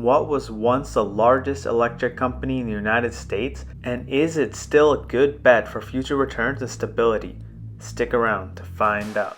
What was once the largest electric company in the United States, and is it still a good bet for future returns and stability? Stick around to find out.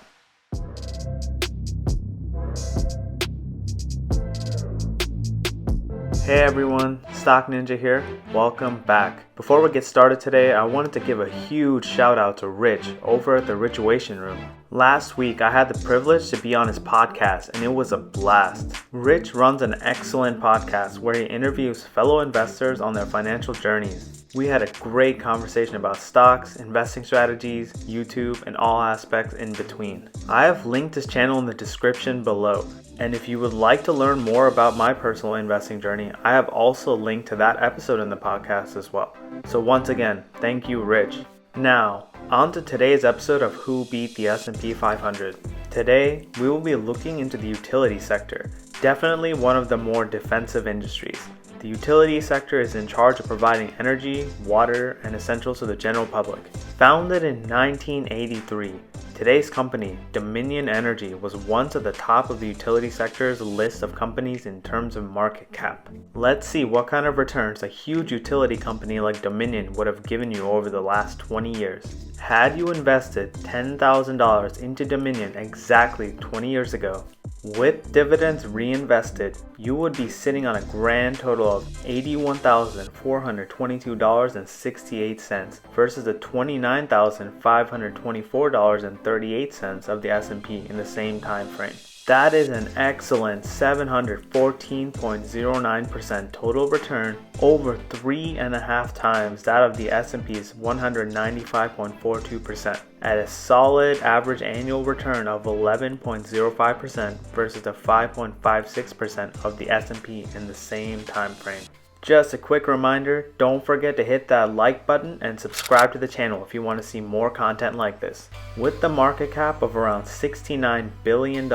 Hey everyone, Stock Ninja here. Welcome back. Before we get started today, I wanted to give a huge shout out to Rich over at the Richuation Room. Last week, I had the privilege to be on his podcast and it was a blast. Rich runs an excellent podcast where he interviews fellow investors on their financial journeys. We had a great conversation about stocks, investing strategies, YouTube, and all aspects in between. I have linked his channel in the description below. And if you would like to learn more about my personal investing journey, I have also linked to that episode in the podcast as well. So once again, thank you, Rich. Now, on to today's episode of Who Beat the S&P 500. Today, we will be looking into the utility sector, definitely one of the more defensive industries. The utility sector is in charge of providing energy, water, and essentials to the general public. Founded in 1983, today's company, Dominion Energy, was once at the top of the utility sector's list of companies in terms of market cap. Let's see what kind of returns a huge utility company like Dominion would have given you over the last 20 years. Had you invested $10,000 into Dominion exactly 20 years ago, with dividends reinvested, you would be sitting on a grand total of $81,422.68 versus the $29,524.38 of the S&P in the same time frame. That is an excellent 714.09% total return, over 3.5 times that of the S&P's 195.42%, at a solid average annual return of 11.05% versus the 5.56% of the S&P in the same time frame. Just a quick reminder, don't forget to hit that like button and subscribe to the channel if you want to see more content like this. With the market cap of around $69 billion,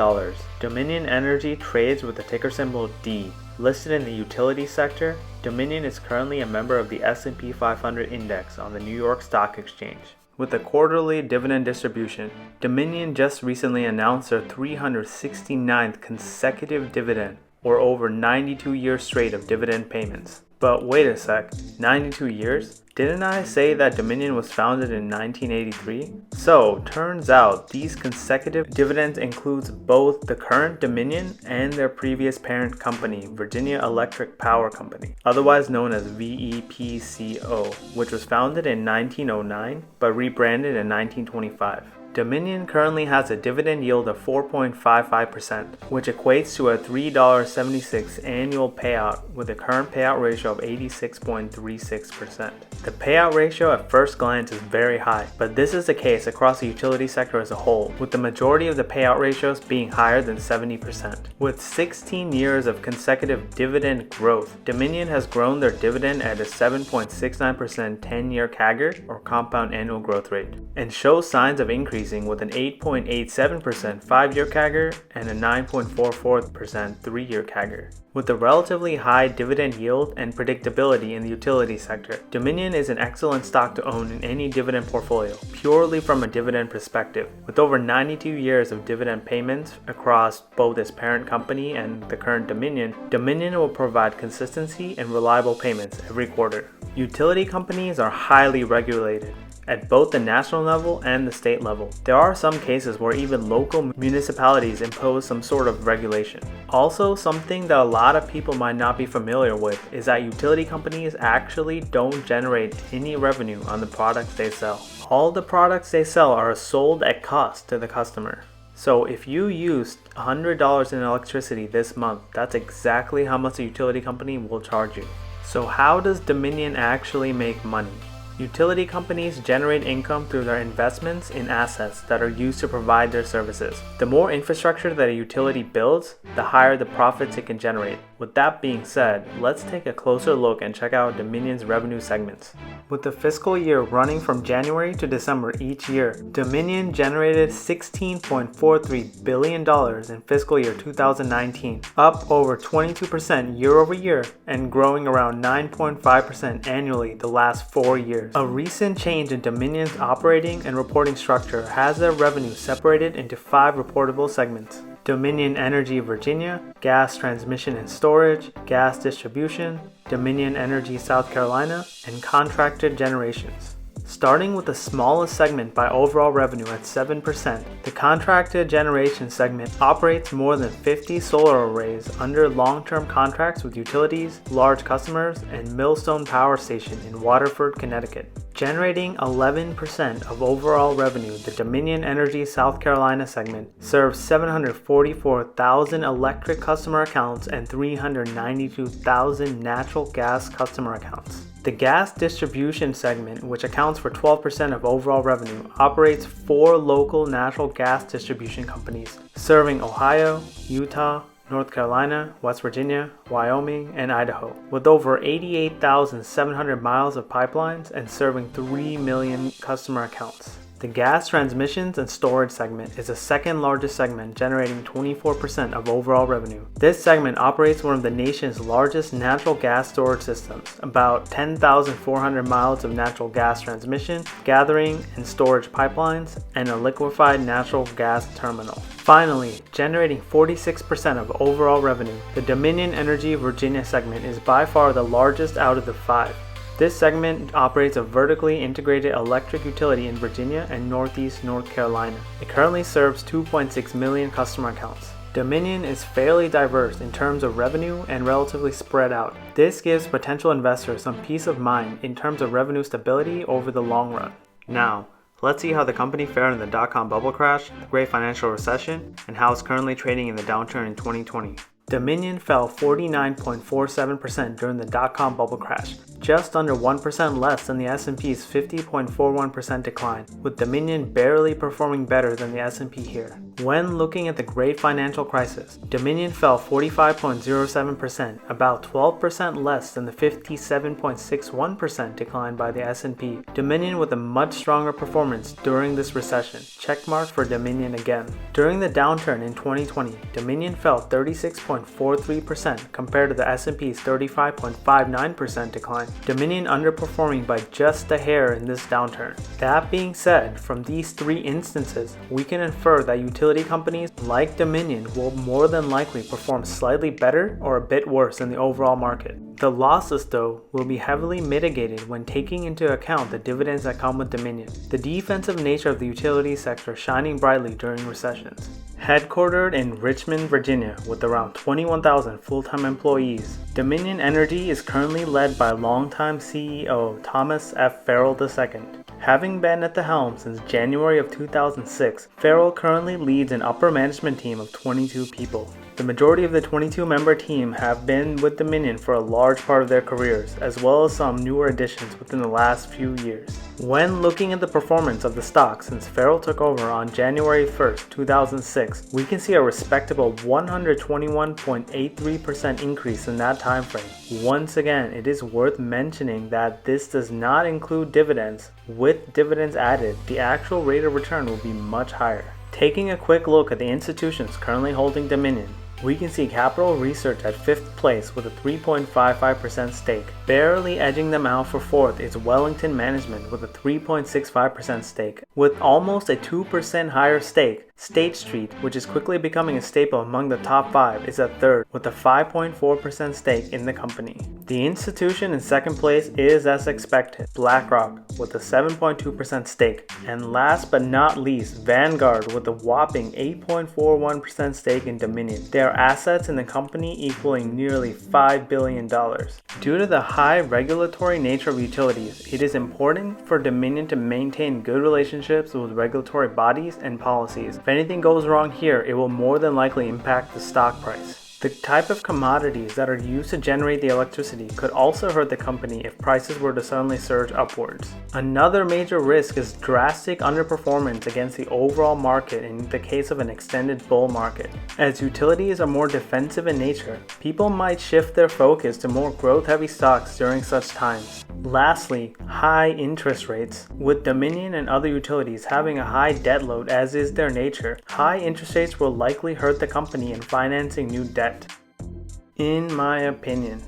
Dominion Energy trades with the ticker symbol D. Listed in the utility sector, Dominion is currently a member of the S&P 500 index on the New York Stock Exchange. With a quarterly dividend distribution, Dominion just recently announced their 369th consecutive dividend, or over 92 years straight of dividend payments. But wait a sec, 92 years? Didn't I say that Dominion was founded in 1983? So, turns out these consecutive dividends includes both the current Dominion and their previous parent company, Virginia Electric Power Company, otherwise known as VEPCO, which was founded in 1909 but rebranded in 1925. Dominion currently has a dividend yield of 4.55%, which equates to a $3.76 annual payout with a current payout ratio of 86.36%. The payout ratio at first glance is very high, but this is the case across the utility sector as a whole, with the majority of the payout ratios being higher than 70%. With 16 years of consecutive dividend growth, Dominion has grown their dividend at a 7.69% 10-year CAGR, or compound annual growth rate, and shows signs of increasing with an 8.87% 5-year CAGR and a 9.44% 3-year CAGR. With a relatively high dividend yield and predictability in the utility sector, Dominion is an excellent stock to own in any dividend portfolio, purely from a dividend perspective. With over 92 years of dividend payments across both its parent company and the current Dominion, Dominion will provide consistency and reliable payments every quarter. Utility companies are highly regulated at both the national level and the state level. There are some cases where even local municipalities impose some sort of regulation. Also, something that a lot of people might not be familiar with is that utility companies actually don't generate any revenue on the products they sell. All the products they sell are sold at cost to the customer. So if you used $100 in electricity this month, that's exactly how much a utility company will charge you. So how does Dominion actually make money? Utility companies generate income through their investments in assets that are used to provide their services. The more infrastructure that a utility builds, the higher the profits it can generate. With that being said, let's take a closer look and check out Dominion's revenue segments. With the fiscal year running from January to December each year, Dominion generated $16.43 billion in fiscal year 2019, up over 22% year over year and growing around 9.5% annually the last 4 years. A recent change in Dominion's operating and reporting structure has their revenue separated into 5 reportable segments. Dominion Energy Virginia, gas transmission and storage, gas distribution, Dominion Energy South Carolina, and contracted generations. Starting with the smallest segment by overall revenue at 7%, the contracted generation segment operates more than 50 solar arrays under long-term contracts with utilities, large customers, and Millstone Power Station in Waterford, Connecticut. Generating 11% of overall revenue, the Dominion Energy South Carolina segment serves 744,000 electric customer accounts and 392,000 natural gas customer accounts. The gas distribution segment, which accounts for 12% of overall revenue, operates 4 local natural gas distribution companies serving Ohio, Utah, North Carolina, West Virginia, Wyoming, and Idaho, with over 88,700 miles of pipelines and serving 3 million customer accounts. The gas transmissions and storage segment is the second largest segment, generating 24% of overall revenue. This segment operates one of the nation's largest natural gas storage systems, about 10,400 miles of natural gas transmission, gathering and storage pipelines, and a liquefied natural gas terminal. Finally, generating 46% of overall revenue, the Dominion Energy Virginia segment is by far the largest out of the 5. This segment operates a vertically integrated electric utility in Virginia and Northeast North Carolina. It currently serves 2.6 million customer accounts. Dominion is fairly diverse in terms of revenue and relatively spread out. This gives potential investors some peace of mind in terms of revenue stability over the long run. Now, let's see how the company fared in the dot-com bubble crash, the Great Financial Recession, and how it's currently trading in the downturn in 2020. Dominion fell 49.47% during the dot-com bubble crash, just under 1% less than the S&P's 50.41% decline, with Dominion barely performing better than the S&P here. When looking at the Great Financial Crisis, Dominion fell 45.07%, about 12% less than the 57.61% decline by the S&P. Dominion with a much stronger performance during this recession. Checkmark for Dominion again. During the downturn in 2020, Dominion fell 36.43% compared to the S&P's 35.59% decline. Dominion underperforming by just a hair in this downturn. That being said, from these 3 instances, we can infer that utility companies like Dominion will more than likely perform slightly better or a bit worse in the overall market. The losses, though, will be heavily mitigated when taking into account the dividends that come with Dominion. The defensive nature of the utility sector shining brightly during recessions. Headquartered in Richmond, Virginia, with around 21,000 full-time employees, Dominion Energy is currently led by longtime CEO Thomas F. Farrell II. Having been at the helm since January of 2006, Farrell currently leads an upper management team of 22 people. The majority of the 22-member team have been with Dominion for a large part of their careers, as well as some newer additions within the last few years. When looking at the performance of the stock since Farrell took over on January 1st, 2006, we can see a respectable 121.83% increase in that time frame. Once again, it is worth mentioning that this does not include dividends. With dividends added, the actual rate of return will be much higher. Taking a quick look at the institutions currently holding Dominion, we can see Capital Research at 5th place with a 3.55% stake. Barely edging them out for 4th is Wellington Management with a 3.65% stake. With almost a 2% higher stake, State Street, which is quickly becoming a staple among the top 5, is at 3rd with a 5.4% stake in the company. The institution in 2nd place is, as expected, BlackRock with a 7.2% stake. And last but not least, Vanguard with a whopping 8.41% stake in Dominion. Their assets in the company equaling nearly $5 billion. Due to the high regulatory nature of utilities, it is important for Dominion to maintain good relationships with regulatory bodies and policies. If anything goes wrong here, it will more than likely impact the stock price. The type of commodities that are used to generate the electricity could also hurt the company if prices were to suddenly surge upwards. Another major risk is drastic underperformance against the overall market in the case of an extended bull market. As utilities are more defensive in nature, people might shift their focus to more growth-heavy stocks during such times. Lastly, high interest rates. With Dominion and other utilities having a high debt load as is their nature, high interest rates will likely hurt the company in financing new debt. In my opinion,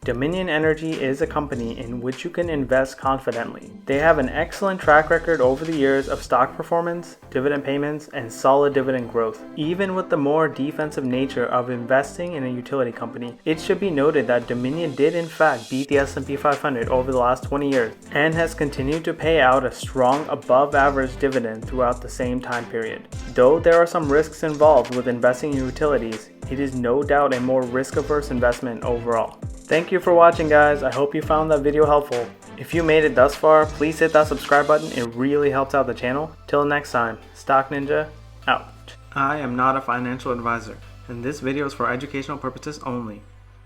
Dominion Energy is a company in which you can invest confidently. They have an excellent track record over the years of stock performance, dividend payments, and solid dividend growth. Even with the more defensive nature of investing in a utility company, it should be noted that Dominion did in fact beat the S&P 500 over the last 20 years and has continued to pay out a strong above average dividend throughout the same time period. Though there are some risks involved with investing in utilities, it is no doubt a more risk-averse investment overall. Thank you for watching, guys. I hope you found that video helpful. If you made it thus far, please hit that subscribe button. It really helps out the channel. Till next time, Stock Ninja out. I am not a financial advisor, and this video is for educational purposes only.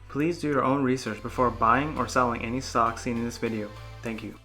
Please do your own research before buying or selling any stocks seen in this video. Thank you.